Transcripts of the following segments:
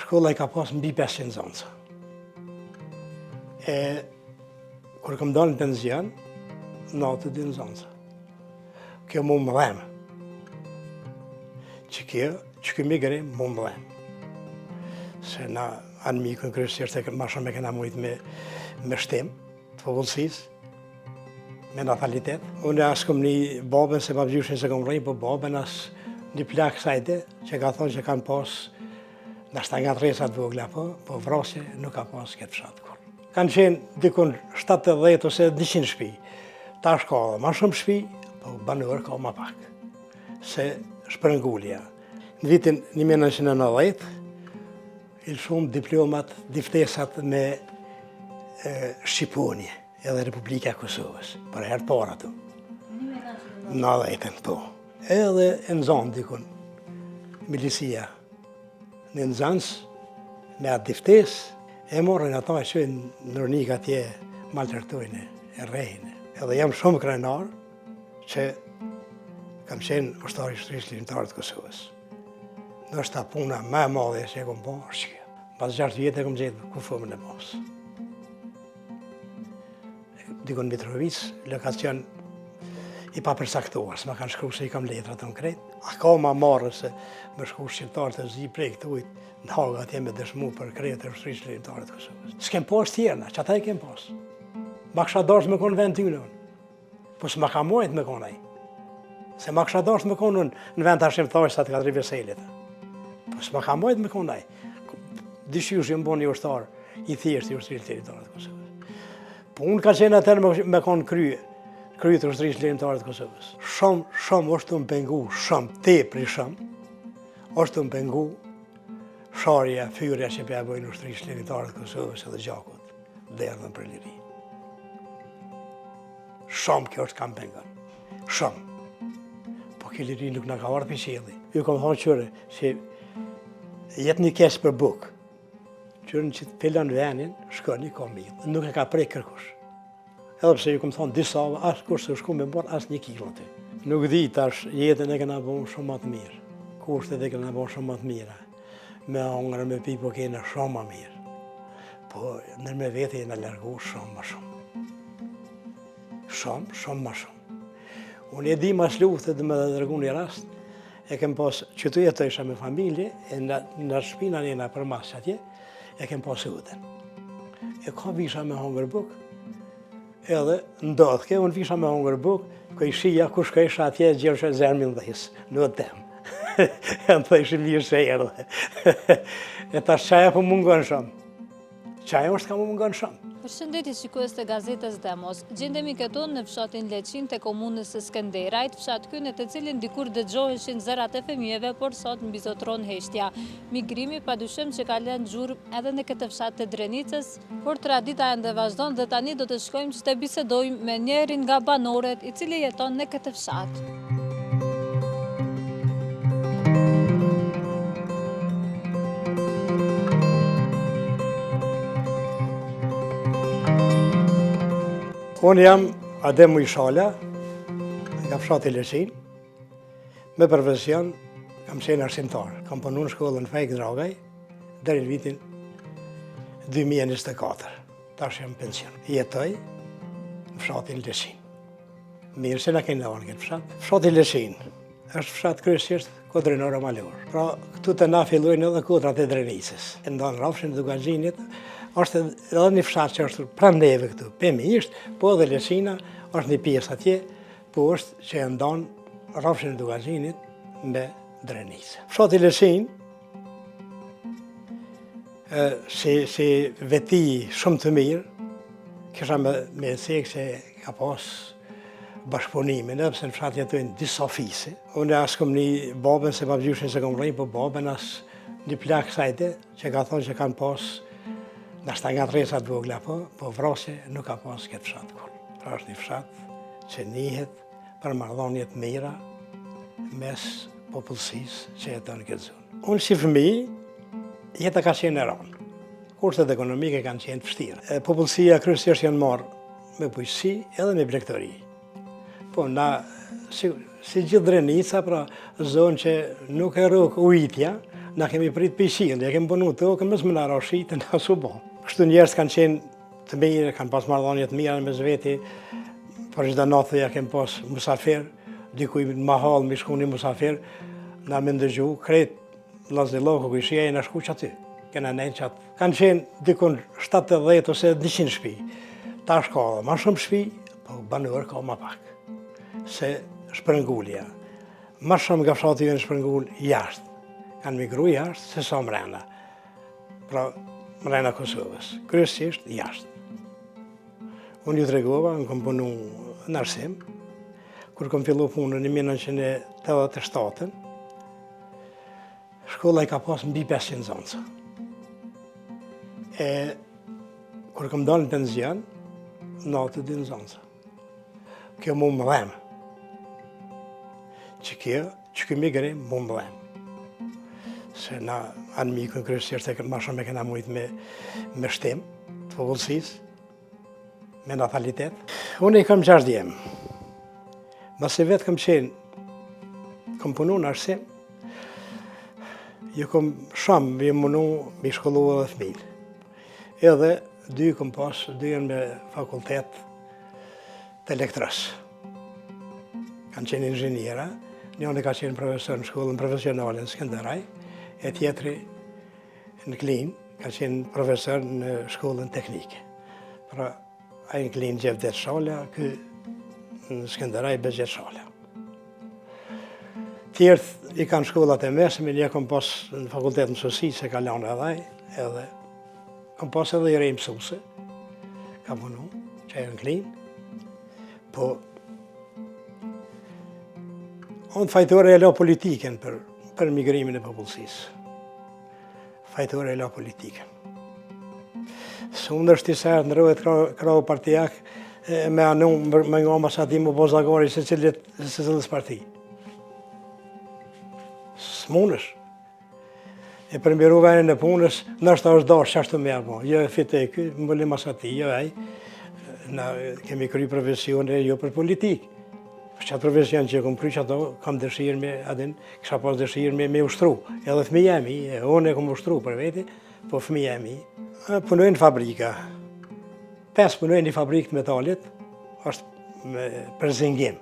Shkolla i ka pas mbi 500 nxënësa. Kur kam dalë në penzion, natë 2 nxënësa. Kjo mu më dhemë. Që kjo migrim mu më dhemë. Se na anë mikën kryesisht e ma shumë e kena mujtë me shtim të popullsisë, me natalitet. Unë as kom një babën se pa vgjyshin se kom rejnë, po babën as një plak sajte që ka thonë që kanë pas nashta nga tresat vogla, po vrasje nuk ka pas këtë fshat kur. Kanë qenë dikun 70 ose 100 shtëpi. Tash ka edhe ma shumë shtëpi, po banor ka ma pak. Se shpërngulja. Në vitin 1990, il shumë diplomat, diftesat me Shqiponje, edhe Republika Kosovës, për herë para tu. Në 90-ën, po. Edhe e nëzanë dikun, milisia, në nëzans, me atë diftes, e morën ata e qëjnë nërnik atje maltërtojnë, e rejnë. Edhe jam shumë krenar që kam qenë ushtari i Shtrisë Ligjimtare të Kosovës. Nështë ta puna me madhe që e kom po, është kjo. Pas 6 vjetë e kom gjetë kufomën e pasë. Dikon Mitrovic, lokacion i papërsaktuar, se ma kanë shkru se i kam letrat të në kretë. A ka ma marrë se më shku shqiptarë të zi prej këtë ujtë në Haga atje me dëshmu për kretë e Shtrisë Ligjimtare të Kosovës. S'kem pas tjerna, që ata i kem pas. Ma kësha dash me konë vend t'yne unë. Po s'ma ka mojt me konë aj. Se ma kësha dash me konë unë në vend të ashimthajsa të Katri Veselit. Po s'ma ka mojt me konë aj. Dyshysh ju më bo një ushtar i thjesht i Shtrisë Ligjimtare të Kosovës. Po unë ka qenë atër me konë krye të Shtrisë Ligjimtare të Kosovës. Shumë është të më pengu, shumë, tepri shumë, është të më pengu sharja, fyrja që pja bojnë Shtrisë Ligjimtare të Kosovës edhe gjakut, dhe erdhën për liri. Shumë kjo është kam pengon, shumë. Po kjo liri nuk në ka ardhë për qëlli. Ju kom thonë qëre, që jetë një kesë për bukë. Qërën që të pilon venin, shkoni ka mirë. Nuk e ka prej kërkush. Edhe pse ju kom thonë disa, asë kur se shku me mborë, asë 1 kilo të. Nuk di tash, jetën e kena bon shumë më të mirë. Kushtet e kena bon shumë më të mira. Me hongër, me pi, po kena shumë më mirë. Po nër me vete e në largu shumë më shumë. Shumë më shumë. Unë e di mas luftë dhe me dhe dërgu një rast, e kem pas që të jetojsha me familje, e në shpina njëna për masë atje, e kem pas uten. E ka visha me hongër buk, edhe ndodhke, unë visha me hongër buk, këj shia ku shkojsha atje, gjerësha zërmin dhejës, në tem. E në thëshë mirë se erdhe. E ta qaja po mungon shumë. Qaja është ka më mungon shumë. Përshëndetje shikues të gazetës Demos. Gjendemi këtu në fshatin Leçin të komunës së Skënderajt, fshat ky në të cilin dikur dëgjoheshin zërat e fëmijëve, por sot mbizotron heshtja. Migrimi padyshim që ka lënë gjurmë edhe në këtë fshat të Drenicës, por tradita ende vazhdon dhe tani do të shkojmë që të bisedojmë me njërin nga banorët i cili jeton në këtë fshat. Unë jam Adem Mujshala, nga fshati Leçin, me profesion kam qenë arsimtar. Kam punu në shkollën Fejk Dragaj, deri në vitin 2024. Tash jam pension. Jetoj në fshatin Leçin. Mirë se na keni lanë këtë fshat. Fshati Leçin është fshat kryesisht kodrinore malor. Pra, këtu të na fillojnë edhe kodrat e Drenicës. E ndonë rafshin e Dugaxhinit, është edhe një fshat që është pranë neve këtu, pemisht, po edhe Leçina është një pjesë atje, po është që e ndonë rafshin e Dugaxhinit me Drenicë. Fshati Leçin, si veti shumë të mirë, kisha me cekë që ka pas bashkëpunimin, edhe pse në fshat jetojnë disa fise. Unë as kom një babën se pa vgjyshin se kom rejnë, po babën as një plak sajte që ka thonë që kanë pas nashta nga tresat vogla, po vrasje nuk ka pas këtë fshat kur. Pra është një fshat që njihet për marrëdhënie të mira mes popullsisë që jeton në këtë zonë. Unë si fëmijë, jeta ka qenë e rëndë. Kushtet ekonomike kanë qenë të vështira. Popullsia kryesisht janë marrë me bujqësi edhe me bregtori. Po na, si gjithë Drenica, pra zonë që nuk e rrok ujitja, Na kemi prit për qilë, ja kemi punu të okë, mësë më në arashi të në su bo. Kështu njerës kanë qenë të mirë, kanë pas marrëdhënie të mira me zveti, për çdo natë ja kemi pas musafir, dikuj në mahall mi shku një musafir, na me ndëgju, krejt Lazilloku këshia e në shku që aty, kena nejnë që aty. Kanë qenë dikun 70 ose 100 shpi, ta shka dhe ma shumë shpi, po banuar ka ma pak, se shpërngulja. Ma shumë nga fshati ju në shpërngull jashtë. Kanë migru jashtë, se sa mrena. Pra, mrena Kosovës. Kryesisht jashtë. Unë ju tregova, në kom punu në arsim, kur kom fillu punën në 1987, shkolla i ka pas mbi 500 zonca. Kur kom dalë në penzion, natë 2 zonca. Kjo mu më dhemë. Që kjo migrim mu më dhemë. Se na anë mikën kryesisht e ma shumë e kena mujt me shtim të popullsisë, me natalitet. Unë i kam 6 djemë. Mase vetë kam punu në arsim, ju kam shumë ju munu me shkollu edhe fëmijë. Edhe 2 kam pas, 2 janë me fakultet të elektrës. Kanë qenë inxhiniera, njëri ka qenë profesor në shkollën profesionale në Skënderaj, e tjetri në Klin, ka qenë profesor në shkollën teknike. Pra, a në Klin Gjevdet Shalja, kë në Skënderaj Begjet Shalja. Tjertë i kanë shkollat e mesme, një kom pas në fakultet mësuesi, se ka lanë edhe kom pas edhe i rej mësuse, ka punu, që e në Klin, po unë fajtore e la politiken për migrimin e popullsisë. Fajtore e la politiken. Së unë është i sërë në rëvet krau partijak me anu me nga masati më bozagari se cilës parti. Së munësh. E përmbiru venin e punës, nështë është darë qashtu me apo. Jo e fite e këj, më bëllim masati, jo ej. Na kemi kry profesione jo për politikë. Për qatë profesion që kom kry që ato, kam dëshirë me, adin, kisha pas dëshirë me ushtru. Edhe fëmija e mi, unë e kom ushtru për veti, po fëmija e mi. Punojnë në fabrika. 5 punojnë në fabrikë të metalit, është për zingim.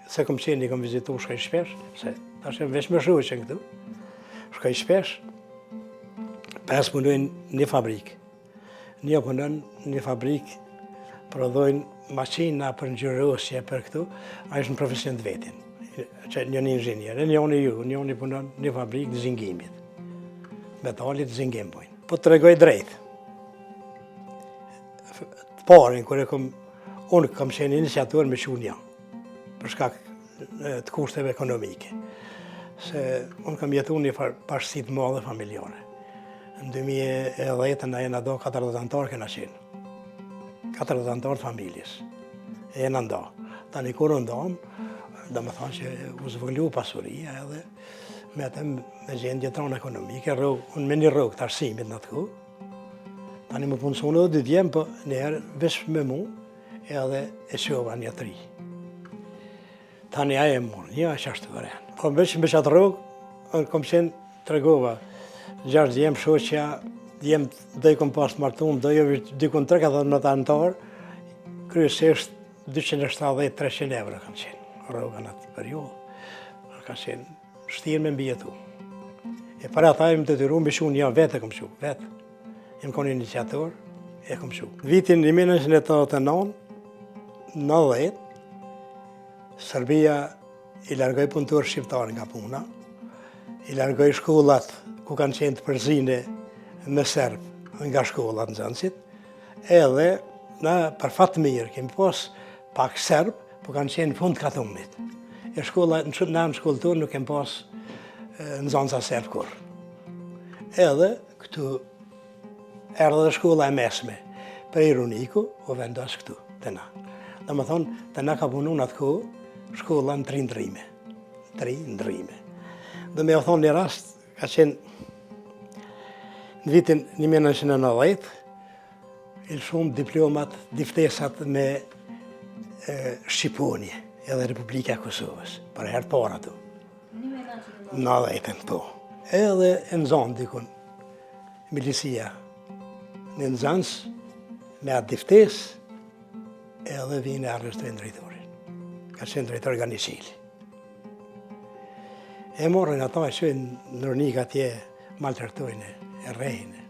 Se kom qenë, kom vizitu shkaj shpesh, se ta shemë veç me shruë që në këtu. Shkaj shpesh, 5 punojnë në fabrikë. Një punojnë në fabrikë, prodhojnë maqina për ngjyrosje për këtu, a ishtë në profesion të vetin, që njën inxhinier, njën i punon një fabrikë të zingimit, metalit të zingim pojnë. Po të regoj drejt, të parin, unë kam qenë iniciator me qunja, për shkak të kushteve ekonomike, se unë kam jetu një bashkësi të madhe familjare. Në 2010 na jena do 40 antarë kena qenë. 40 antarë të familjes, e jena nda. Tani kur ndam, do më thonë që u zvëglu pasuria edhe me atë me gjendje tonë ekonomike, unë me një rrugë të arsimit në të ku. Tani më punësone edhe 2 djemë, po njerë vesh me mu edhe e qova një 3. Tani aje mund, një a qashtu vëren. Po vesh me qatë rrugë, unë kom qenë të regova 6 djemë shoqja, djemë dhe i kom pas martum, dhe jo dikun 3-14 antarë, kryesisht 270-300 euro kanë qenë, rrugën atë periudhë, kanë qenë shtirë me mbjetu. E para ata e më të tyru, më shu një vetë e kom shu, vetë. Jem konë iniciator, e kom shu. Vitin 1989, 90, Serbia i largoj punëtor shqiptar nga puna, i largoj shkollat ku kanë qenë të përzine me Serbë nga shkollat në Zanësit, edhe na për fatë mirë kemi pas pak Serbë, po kanë qenë fund katumit. E shkolla, na në shkollë tonë nuk kemi pas në Zanësa Serbë kur. Edhe këtu erdhe dhe shkolla e mesme, për ironiku, o vendos këtu, të na. Dhe më thonë, të na ka punu në atë kohë, shkolla në 3 ndrime. 3 ndrime. Dhe me o thonë një rast, ka qenë në vitin 1990, il shumë diplomat, diftesat me Shqiponje, edhe Republika e Kosovës, për herë para tu. 90-ën, po. Edhe e nëzanë dikun, milisia, në nëzanës, me atë diftes, edhe vinë e arrestojnë drejtorin. Ka qenë drejtori nga një qili. E morën ata e qëjnë nërnik atje, maltërtojnë, e rejnë.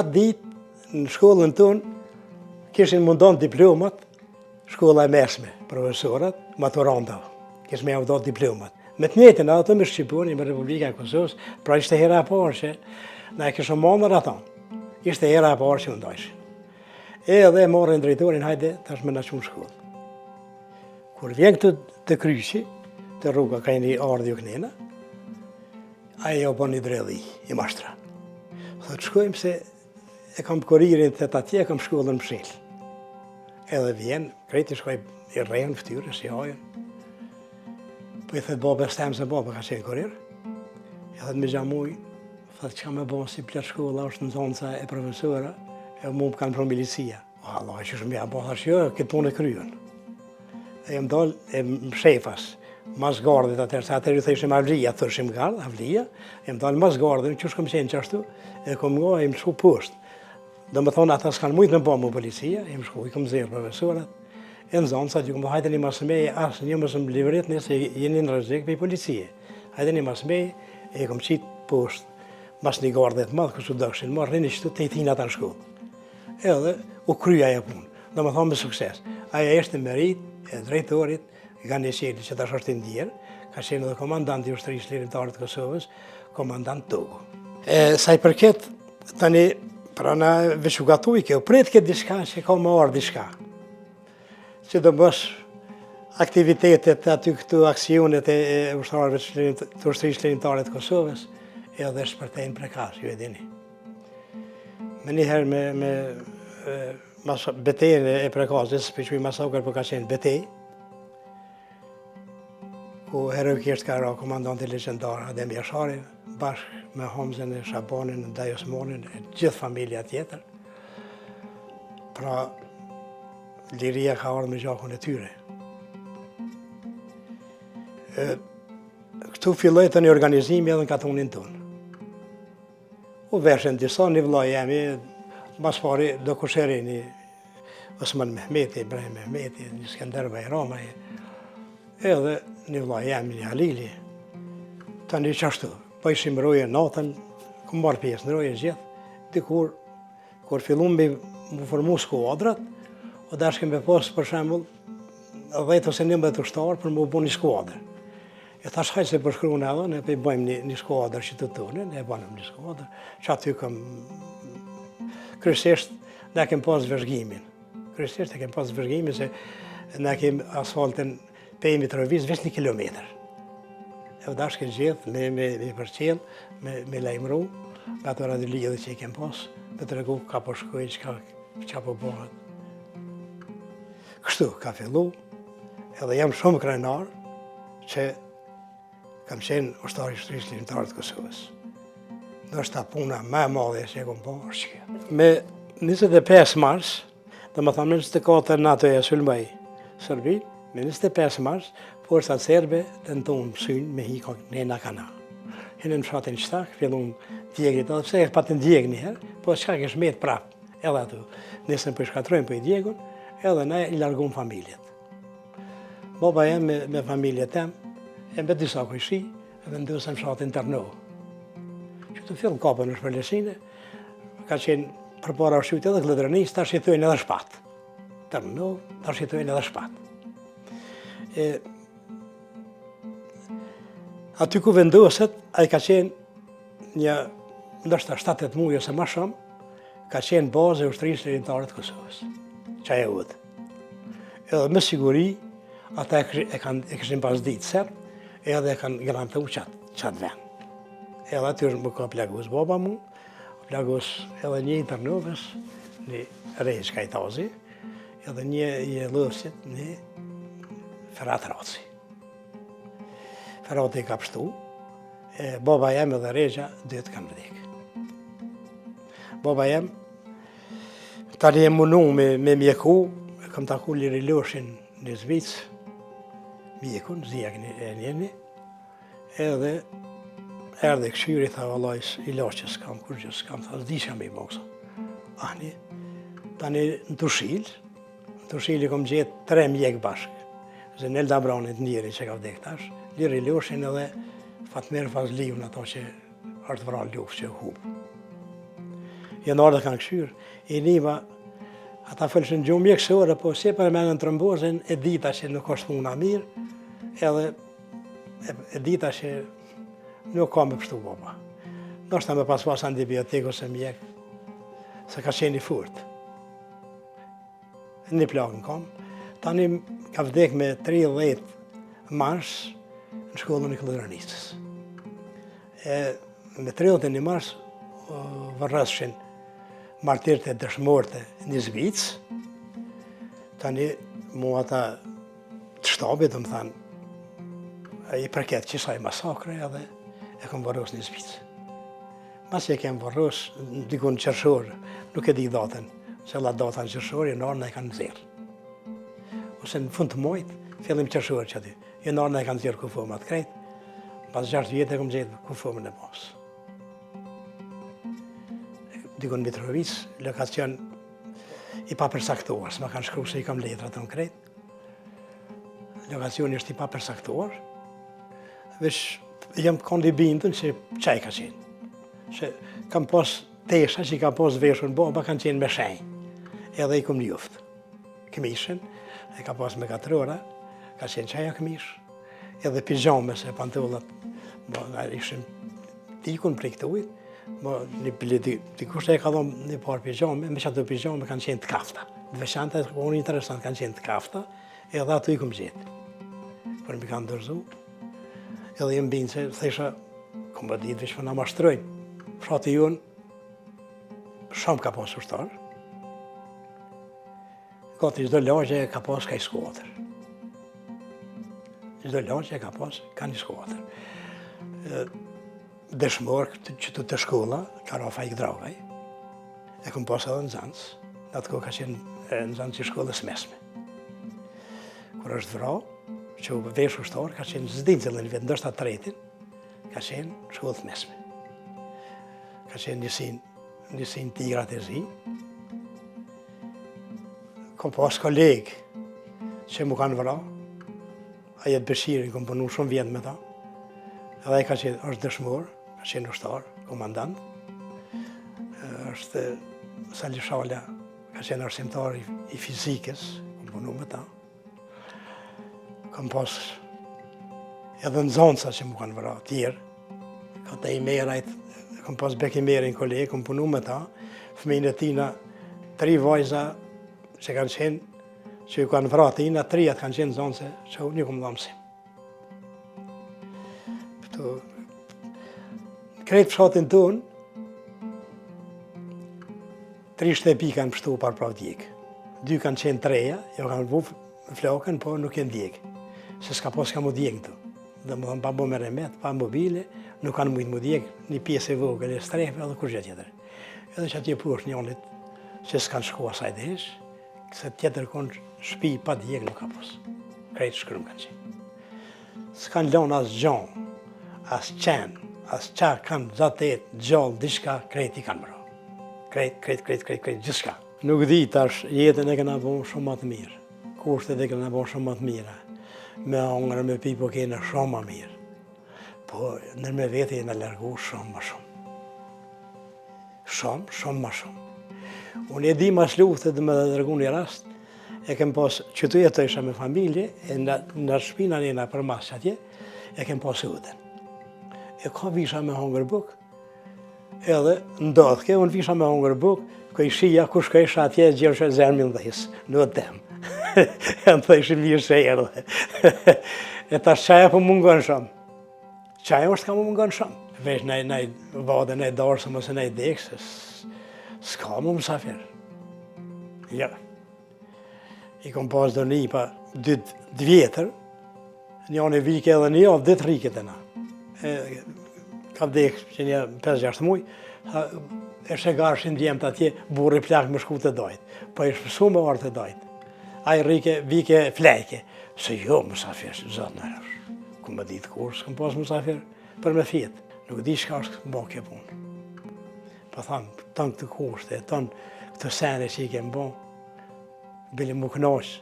Atë ditë, në shkollën tonë, kishin mundon diplomat, shkolla e mesme, profesorat, maturantave. Kishin me avdot diplomat. Me të njëjtën ato me Shqipërinë, me Republika e Kosovës, pra ishte hera e parë që na e kishëm marrë ata. Ishte hera e parë që u ndajshin. Edhe morën drejtorin, hajde, tash me na çunë shkollë. Kur vjen këtu te Kryqi, te rruga ka një ardhi u knena, ai jo bën një dredhi, i mashtra. Thotë shkojmë se e kam kuririn të atje, kam shkollën në Mshil. Edhe vjen, krejti shkoj i rrenë, ftyrë, si hajën. Po i thëtë baba, s'tem se baba ka qenë kurir. I thëtë me gjamuj, thëtë që ka me bon si pletë shkolla, është në zonësa e profesora, e mu më kanë pro milicia. Allah, që shumë ja bo, thashtë jo, këtë punë e kryen. E jam dollë e më shefas, mas gardit atër, se atër ju thëshim avlija, thëshim gard, avlija, e më dollë mas gardit, që shkom qenë qashtu, e kom nga e më shku poshtë. Do më thonë, ata s'kanë mujtë me bo mu policia, e më shku, i kom zirë profesorat, e në zonë, sa që kom hajte një mas meje, asë një mësë më livret nëse jeni në rrezik për i policie. Hajte një mas meje, e kom qitë poshtë, mas një gardit madhë, kësu dëkshin, marrë rinjë qëtu të i tina ta në shkollë. Edhe u kryja e punë, do më thonë me sukses. Aja eshte merit e drejtorit nga një qeli që tash është i ndjerë, ka qenë edhe komandant i ushtërisë lirimtare të Kosovës, komandant Togo. Sa i përket, tani, pra na veç u gatuj kjo, pret këtë diçka që ka më orë diçka. Që do bësh aktivitetet aty këtu aksionet e ushtarëve të ushtërisë lirimtare të Kosovës, edhe shpërtejnë prekas, ju e dini. Me njëherë me betejën e prekazës, për që i masakër për ka qenë betej, ku heroikisht ka ra komandanti legjendar Adem Jashari, bashkë me Hamzen e Shabanin, Dajo Osmanin, e gjithë familja tjetër. Pra, liria ka ardhur me gjakun e tyre. Këtu filloi të një organizimi edhe në katunin tonë. U veshen disa, një vëllai jemi, mas pari do Kusherini, Osman Mehmeti, Ibrahim Mehmeti, një Skender Bajramaj, edhe një vëllai jemi, një Halili. Tani qashtu, po ishim roje natën, ku marrë pjesë në roje gjithë, dikur, kur fillum me më formu skuadrat, o dashkem me pas, për shembull, 10 ose 11 ushtarë për më bu një skuadrë. E thash hajtë se përshkruan edhe, ne pe bëjmë një skuadrë që të tonë, ne banëm një skuadrë, që aty kam, kryesisht, ne kem pas vëzhgimin. Kryesisht e kem pas vëzhgimin se ne kem asfaltin pe Mitrovic veç 1 kilometër. E dashke gjithë me përqel, me lajmëru, me ato radiolidhe që i kem pas, me të regu ka po shkoj, që po bëhet. Kështu ka fillu, edhe jam shumë krenar që kam qenë ushtari i ushtërisë lirimtare të Kosovës. Ndoshta puna më e madhe që e kom bërë është kjo. Me 25 mars, dhe më thamë 24 NATO e sulmoj Serbi, me 25 mars, forcat serbe tentuan mësyn me hiko në Kana. Hinë në fshatin Shtak, fillon djegrit, edhe pse e patën djeg një herë, po çka kesh met prap, edhe aty. Nesër po shkatrojmë po i djegun, edhe ne i largum familjet. Baba jem me familjet tem, e me disa kujshi, edhe ndosëm fshatin Tërnov. Që të fillë kapën në shpërlesine, ka qenë përpara ushqyt edhe Glëdrënis, tash i thojnë edhe Shpat. Tërnov, tash i thojnë edhe Shpat. Aty ku vendoset, ai ka qenë një, ndoshta 7-8 muaj ose më shumë, ka qenë bazë e ushtërisë lirimtare të Kosovës. Çaj e udhë. Edhe me siguri, ata e kishin pas ditë serb, edhe e kanë garantu qatë vend. Edhe aty më ka plagos baba mu, plagos edhe një i Tërnovës, një Rejsh Kajtazi, edhe një i Lëvsit, një Ferhat Raci. Ferhat i ka pështu, baba jem edhe Rejsha, dytë kanë vdekë. Baba jem, tani e munu me mjeku, kam taku Liri Loshin në Zvicë, mjekun, zijak e njeni, edhe erdhe këshyri, tha vallaj, ilaçe s'kam, kur gjë s'kam, tha s'disha me i boksa. Ani, tani në Tushili kom gjetë 3 mjek bashkë. Zenelda Branit, njëri që ka vdek tash, Liri Loshin edhe Fatmir Fazliun, ato që është vra luft që hubë. Janarë kanë këshyrë, i nima, ata fëllëshën gjumë mjekësore, po se për me në trëmbozin, e dita që nuk është puna mirë, edhe e dita që nuk ka me pështu boba. Nështë ta me pas antibiotik ose mjek, se ka qeni furt. Një plakën kam. Tani ka vdek me 30 mars në shkollën e Klëdhëranicës. Me 31 mars vërrëshin martirët e dëshmorët e një zbicë. Tani mu ata të shtabit, dhe më thanë, i përket qësaj masakre edhe e kom vërrës një zbicë. Mas e kem vërrës dikun qërshor, nuk e di datën, se la data në qërshor, janarën e kanë zirë. Ose në fund të mojt, fillim qërshor që aty. Janarën e kanë zirë kufomat krejt, pas 6 vjetë e kom gjetë kufomën e mos. Dikun Mitrovic, lokacion i papërsaktuar, s'ma kanë shkru se i kam letrat të në krejt. Lokacioni është i papërsaktuar, vesh jam kondi bindën që qaj ka qenë. Që kam pas tesha që i kam pas veshën boba, kanë qenë me shenjë. Edhe i kom njuftë. Këmishën, e ka pas me 4 ora, ka qenë qaja këmish. Edhe pijame, se pantullat, ishim tikun prej këtë ujtë, dikush e ka dhonë një parë pijame, me që ato pijame kanë qenë të kafta. Dhe veçanta, unë interesant, kanë qenë të kafta, edhe ato i kom gjetë. Për mi kanë dërzu, edhe jem binë se thesha, kom bë ditë vishë për nga mashtrojnë. Frati jonë, shumë ka pas ushtarë, Kati çdo lagje ka pas ka i skuadër. Çdo lagje ka pas ka një skuadër. Dëshmor që të shkolla, Karafa i Dragaj, e kom pas edhe në Zanës, në atë kohë ka qenë në Zanës i shkollës mesme. Kur është vra, që u vesh ushtar, ka qenë s'din cëllën vetë, ndoshta tretin, ka qenë shkollës mesme. Ka qenë njësin Tigrat e Zi. Kom pas kolegë që mu kanë vra, a jetë Beshirin, kom punu shumë vjetë me ta. Edhe ai ka qenë, është dëshmor, ka qenë ushtar, komandant. Është Sali Shala, ka qenë arsimtar i fizikës, kom punu me ta. Kom pas edhe në zonca që mu kanë vra, tjerë. Ka të i merajt, kom pas Bek i Merin kolegë, kom punu me ta. Fëmijën e tina, 3 vajza, që kanë qenë, që ju kanë vra tina, 3 kanë qenë zonëse, që unë një kom dha mësim. Krejtë fshatin tonë, 3 shtëpi kanë pështu par prav djekë. 2 kanë qenë 3, jo kanë vu flakën, po nuk jenë djekë. Se s'ka pas ka mu djekë të. Dhe më dhëmë pa bo me remet, pa mobile, nuk kanë mujtë mu djekë, një pjesë e vogël e strefe, edhe kur gjë tjetër. Edhe që atje push njënit, që s'kanë shku asaj desh, se tjetër konë shpi pa djekë nuk ka pas. Krejtë shkrym kanë qenë. S'kanë lonë as gjonë, as qenë, as qa kanë zatet, gjallë, dishka, krejtë i kanë mra. Krejtë, gjithshka. Nuk di tash, jetën e këna bo shumë më të mirë. Kushtet e këna bo shumë më të mira. Me hongër, me pi, po kene shumë më mirë. Po, nër me vete e në largu shumë më shumë. Shumë më shumë. Unë e di mas luftet dhe me dhe dërgu një rast, e kem pas, që të jetojsha me familje, e në shpina njëna për mas që atje, e kem pas uden. E ka visha me hongër buk, edhe ndodhke, unë visha me hongër buk, ko i shia, ku shkojsha atje, gjerësha zërmin dhe hisë, në tem. E në thëshë mirë se erdhe. E tash qaja po mungon shumë. Qaja është ka mu mungon shumë. Vesh nej vade, nej darsëm, ose nej dekës, s'ka mu mësafir. Ja. I kom pas do një pa 2 vjetër, një anë e vike edhe një avë 2 riket e na. Ka vdek që një 5-6 muj, e shegarshin djemë të atje, burri plak më shku të dojt. Po e shpësu më arë të dojt. A i rike, vike, flejke. Se jo mësafir, zotë në rësh. Ku më ditë kur, s'kom pas mësafir për me fjetë. Nuk di shka është bo kjo punë. Po thamë, tonë këtë kushte, tonë këtë sene që i kemë bo, bili mu knoqë,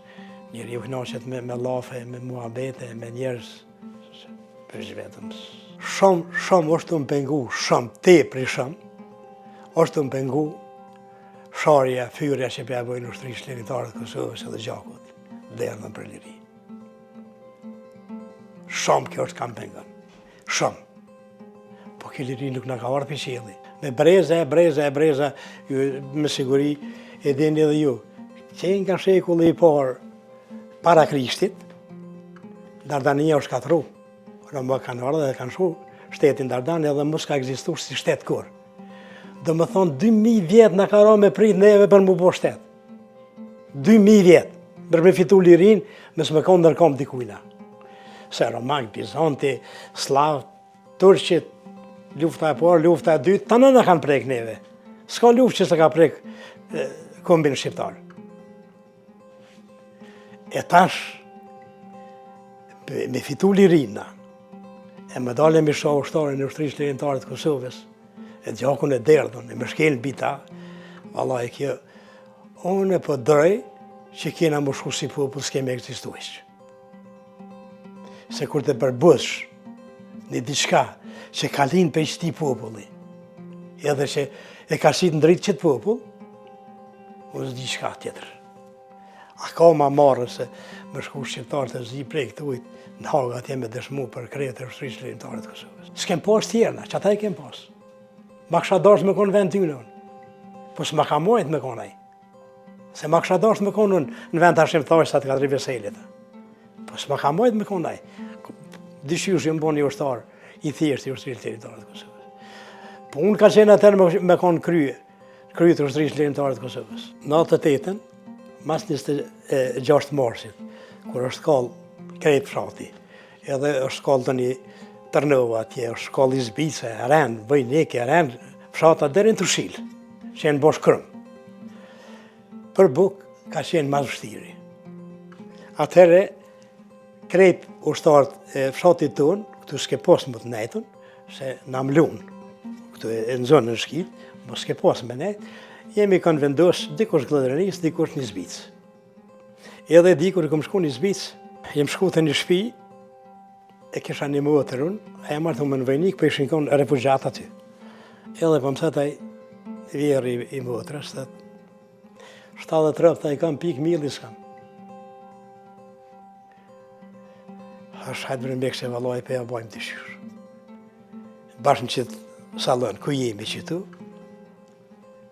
njëri u knoqet me lafe, me muhabete, me njerës, për zhvetëm. Shumë është të më pengu, shumë, te pri shumë, është të më pengu sharja, fyrja që pja bojnë ushtrisë liritarët Kosovës edhe gjakut, derdhën për liri. Shumë kjo është kam pengon, shumë. Po kjo liri nuk në ka ardhë për qili. Me breza, me siguri, e dini edhe ju, qenë ka shekulli i parë para Krishtit, Dardania është katru, në më kanë ardhë dhe kanë shu shtetin Dardania dhe mos ka egzistu si shtet kur. Do më thonë 2000 vjetë në ka ra me prit neve për mu po shtet. 2000 vjetë, për me fitu lirin, mes me konë nërkom dikujna. Se Romak, Bizanti, Slav, Turqit, lufta e parë, lufta e dytë, të në kanë prek neve. Ska luft që se ka prek kombin shqiptar. E tash, me fitu lirina, e më dalë me shoh ushtarin e ushtrisë lirintarit të Kosovës, e gjakun e derdhën, e më shkelën bita, valla e kjo, unë e po drej që kena më shku si popull s'keme egzistuish. Se kur të përbësh një diçka që ka linë për qëti populli, edhe që e ka shqit në dritë qëtë popull, unë s'di qka tjetër. A ka ma marrë se më shku shqiptarë të zi prej këtë ujtë, në haga atje me dëshmu për krejët e ushtrisë lirintarit të Kosovës. S'kem pas tjerna, që ata i kem pas. Ma kësha dash me konë vend t'yne unë. Po s'ma ka mojt me konë aj. Se ma kësha dash me konë unë në vend të ashtim thashtë atë katri veselit. Po s'ma ka mojt me konë aj. Dyshysh ju më bo një ushtar i thjeshtë i ushtrisë lirintarit të Kosovës. Po unë ka qenë atër me konë kryet të ushtrisë lirintarit të Kosovës. Në 88-ën, mas 26 marsit, kur është kallë krejt fshati, edhe është kallë të një Tërnova atje, është kallë i Zbice, Ren, Vojnike, Ren, fshata dherin të shilë, që e në bosh krëm. Për buk, ka qenë mas vështiri. Atëhere, krejt ushtarët e fshatit tonë, këtu s'ke posë më të nejtën, se në amlunë, këtu e në zonë në shkilë, më s'ke posë me nejtë, jemi kanë vendosë dikush Glëdrenis, dikush një Zbicë. Edhe dikur i kom shku një Zbicë, jem shku të një shpi, e kisha një motër unë, a e marrë të më në Vojnik, për ishin konë refugjat aty. Edhe për mësat aj vjerë i motërës, 73 i kam pik mili s'kam. Ashtë hajtë bërën bekë se valoj për ja bojmë të shyrë. Bashkë në qëtë salon, ku jemi qëtu,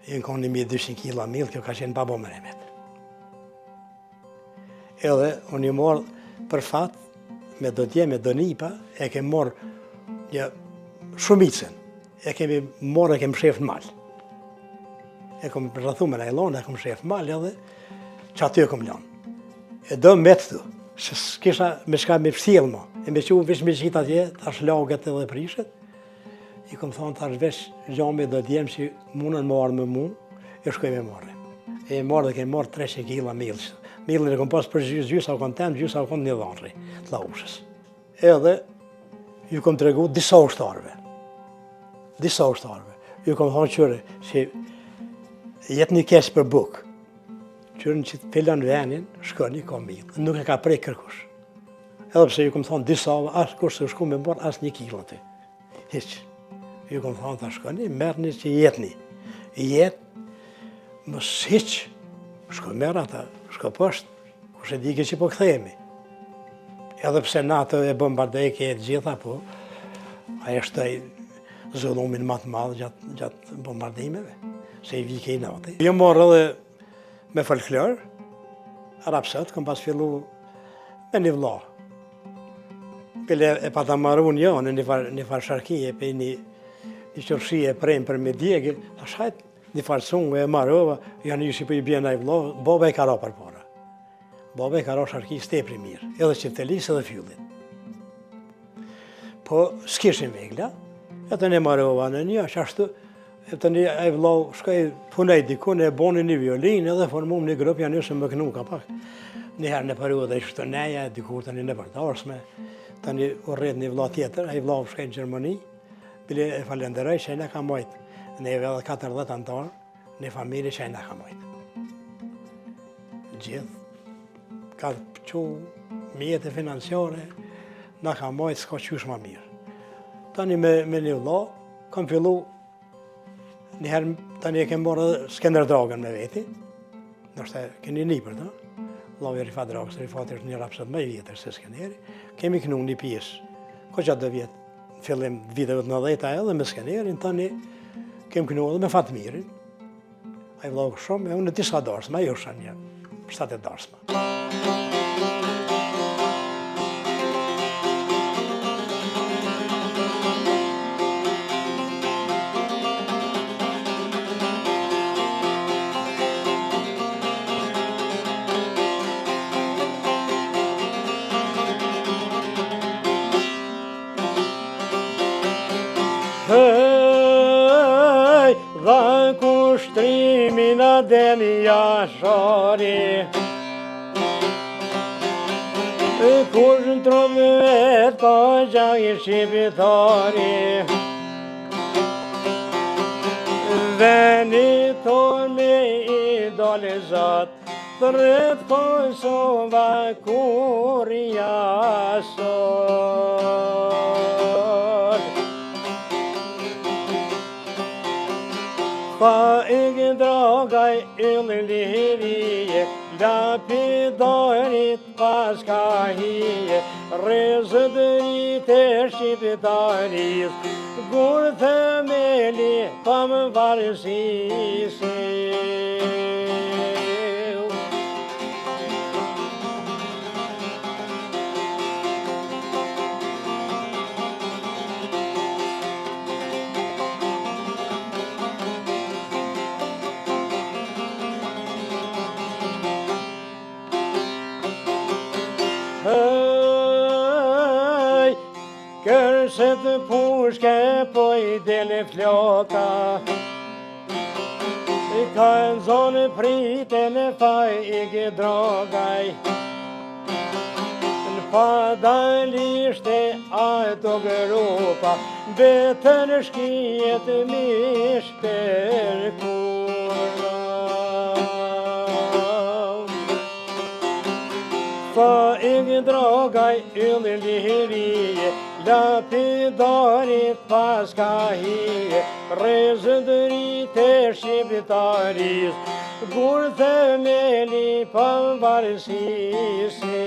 jenë konë 1200 kila mil, kjo ka qenë babo më remet. Edhe unë i morë për fatë, me do t'je, me do nipa, e kem morë një shumicën, e kemi morë e kem shef në malë. E kom rrëthu me najlonë, e kom shef në malë edhe që aty e kom lanë. E do me të tu, që s'kisha me shka me pështjelë mo, e me që u vish me qitë atje, tash laget edhe prishet, i kom thonë tash vesh gjame do t'jem që munën marë me mu, e shkoj me marë. E marë dhe kem marë 300 kila milë. Milën e kom pas për gjysa u konë temë, gjysa u konë një dhanri, të la ushës. Edhe, ju kom të regu disa ushtarve. Ju kom thonë qëre, që jetë një kesh për bukë. Qërën që të pillan venin, shkoni, ka milë. Nuk e ka prej kërkush. Edhe pse ju kom thonë disa, asë kush se shku me mborë, asë 1 kilo të. Hiq. Ju kom thonë ta shkoni, merrni që jetni. Jetë, mos hiq. Shko merë ata, shko poshtë, kush e dike që po këthejemi. Edhe pse NATO e bombardejke e gjitha, po, aja shtoj zullumin më të madhë gjatë bombardimeve, se i vike i NATO. Jo morë edhe me folklor, arapsat, kom pas fillu me një vla. Pile e pa ta marun jo, në një farë sharkije, pe një qërshie prejmë për me djegë, ta shajt, një farësungë e marova, janë ishi për i bjena i vlo, baba i ka ra për para. Baba i ka ra sharki stepri mirë, edhe qiftelisë edhe fjullit. Po, s'kishin vegla, e të një marova në një, ashtu, e të një e vlo, shkaj punej dikun, e boni një violinë, edhe formum një grup, janë ishë më kënu ka pak. Njëherë në periud dhe ishtë të neja, dikur të një në përtarsme, të një urret një vlo tjetër, e i vlo shkaj në Gjermani, Bile e falenderoj që e në ka mojtë, neve edhe 40 antarë, në familje që e në ka mojtë. Gjithë, ka që mjetë financiare, në ka mojtë s'ka qysh ma mirë. Tani me një vëlla, kam fillu, njëherë tani e kem borë Skender Dragën me veti, nështë keni një për ta, vëllavi Rifat Dragës, Rifat është një rapsat më i vjetër se Skenderi, kemi kënu një pjesë, ko gjatë 2 vjetë, fillim viteve të 90-a edhe me Skenderin, tani kem kënu edhe me Fatmirin, a i vëllau shumë, e unë në disa darsma, jo shë një 7 darsma. Hëj, dha kushtrimin a deni jashari, kur në trove vetë ka gjak i shqipitari, veni ton me i dole zat, tërët Kosova kur jasot. Pa ege dragaj yllë lirije, lapidarit pas ka hije, rezëdërit e shqipitaris, gur themeli pa më varësisi. Hëj, kërse të pushke po i dele floka, ka në zonë prite në faj i gëdrogaj, në padalishte ato grupa, betën shkijet mish për kurra. Fa i gëdrogaj yllë lirije, lapidarit pas ka hije, rezëdërit e shqipitaris, gur themeli pa varësisi.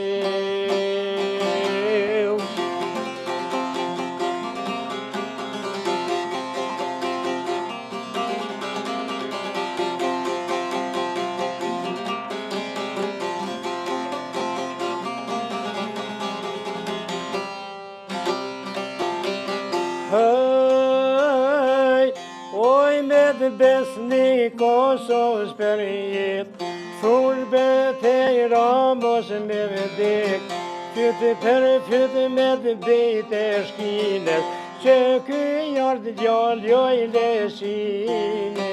Hëj, oj me të besni Kosovës për jetë, fullbet e i Ramos me vëdik, fytë për fytë me të bejt e shkines, që ky jartë gjallë jo i lesine.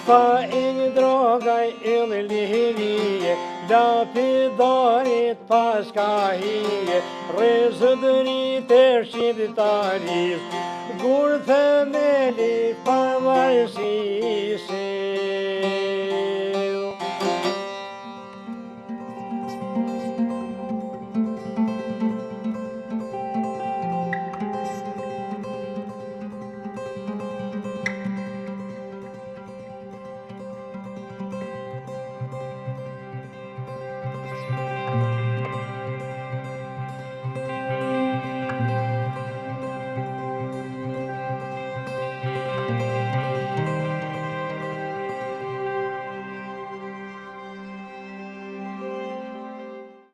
Pa i drogaj yllë lirije, lapidarit pas ka hije, rezëdërit e shqipitaris, gur themeli pa varësisi.